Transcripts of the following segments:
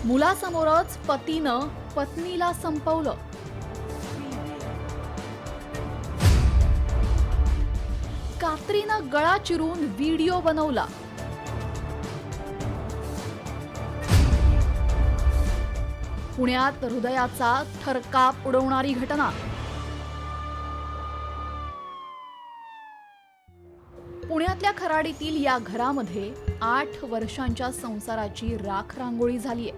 मुलासमोरच पतीनं पत्नीला संपवलं. कात्रीनं गळा चिरून व्हिडिओ बनवला. पुण्यात हृदयाचा थरकाप उडवणारी घटना. पुण्यातल्या खराडीतील या घरामध्ये 8 वर्षांच्या संसाराची राख रांगोळी झालीय.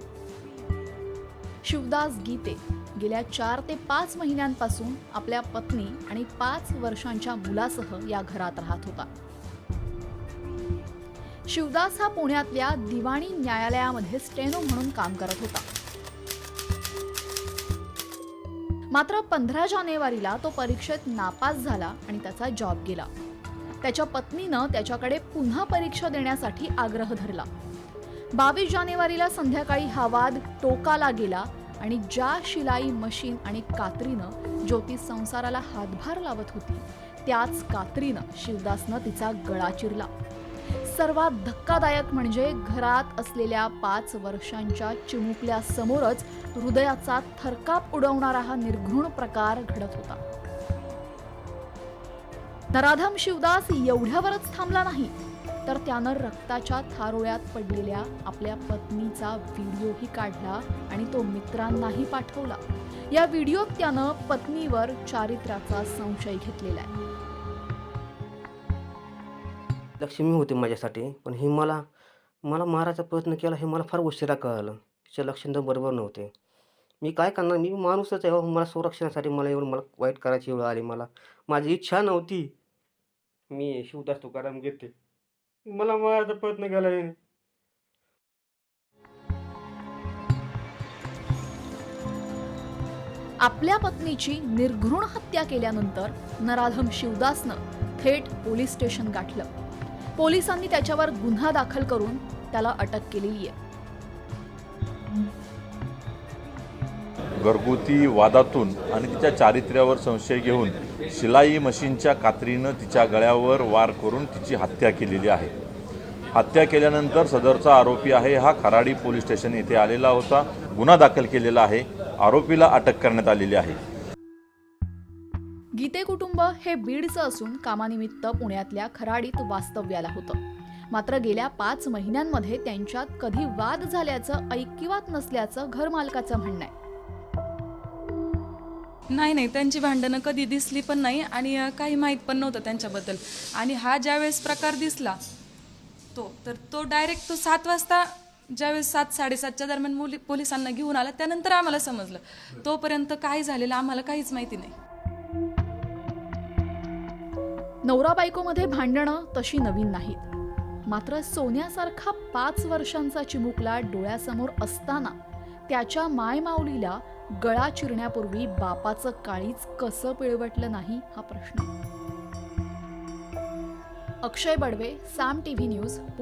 शिवदास गीते गेल्या 4 ते 5 महिन्यांपासून आपल्या पत्नी आणि 5 वर्षांच्या मुलासह या घरात राहत होता. शिवदास हा पुण्यातल्या दिवाणी न्यायालयामध्ये स्टेनो म्हणून काम करत होता. मात्र 15 जानेवारीला तो परीक्षेत नापास झाला आणि त्याचा जॉब गेला. त्याच्या पत्नीनं त्याच्याकडे पुन्हा परीक्षा देण्यासाठी आग्रह धरला. 22 जानेवारीला संध्याकाळी हा वाद टोकाला गेला आणि ज्या शिलाई मशीन आणि कात्रीनं ज्योती संसाराला हातभार लावत होती, त्याच कात्रीनं शिवदासनं तिचा गळा चिरला. सर्वात धक्कादायक म्हणजे घरात असलेल्या 5 वर्षांच्या चिमुकल्या समोरच हृदयाचा थरकाप उडवणारा हा निर्घृण प्रकार घडत होता. नराधम शिवदास एवढ्यावरच थांबला नाही, तर त्यानं रक्ताच्या थारोळ्यात पडलेल्या आपल्या पत्नीचा व्हिडिओही काढला आणि तो मित्रांनाही पाठवला. या व्हिडिओत त्यानं पत्नीवर चारित्र्याचा संशय घेतलेला आहे. लक्ष्मी होती माझ्यासाठी, पण ही मला मारायचा प्रयत्न केला हे मला फार उशिरा कळालं. तिचे लक्षण तर बरोबर नव्हते. मी काय करणार, मी माणूसच आहे. मला संरक्षणासाठी मला वाईट करायची वेळ आली. माझी इच्छा नव्हती. मी शिवदास तुकाराम गीते, मला मारायचा प्रयत्न केला याने. आपल्या पत्नीची निर्घृण हत्या केल्यानंतर नराधम शिवदासनं थेट पोलीस स्टेशन गाठलं. पोलिसांनी त्याच्यावर गुन्हा दाखल करून त्याला अटक केलेली आहे. घरगुती वादातून आणि तिच्या चारित्र्यावर संशय घेऊन शिलाई मशीनच्या कात्रीनं तिच्या गळ्यावर वार करून तिची हत्या केलेली आहे. हत्या केल्यानंतर सदरचा आरोपी आहे हा खराडी पोलीस स्टेशन येथे आलेला होता. गुन्हा दाखल केलेला आहे. आरोपीला अटक करण्यात आलेली आहे. गीते कुटुंब हे बीडचं असून कामानिमित्त पुण्यातल्या खराडीत वास्तव्याला होतं. मात्र गेल्या 5 महिन्यांमध्ये त्यांच्यात कधी वाद झाल्याचं ऐकिवात नसल्याचं घरमालकाचं म्हणणं आहे. नाही, त्यांची भांडणं कधी दिसली पण नाही आणि काही माहीत पण नव्हतं त्यांच्याबद्दल. आणि हा ज्यावेळेस प्रकार दिसला तो डायरेक्ट 7 वाजता ज्यावेळेस 7-7:30च्या दरम्यान पोलिसांना घेऊन आला, त्यानंतर आम्हाला समजलं. तोपर्यंत काय झालेलं आम्हाला काहीच माहिती नाही. नवरा बायकोमध्ये भांडणं तशी नवीन नाहीत. मात्र सोन्यासारखा 5 वर्षांचा चिमुकला डोळ्यासमोर असताना त्याच्या मायमाऊलीला गळा चिरण्यापूर्वी बापाचं काळीज कसं पिळवटलं नाही हा प्रश्न. अक्षय बडवे, साम टीव्ही न्यूज.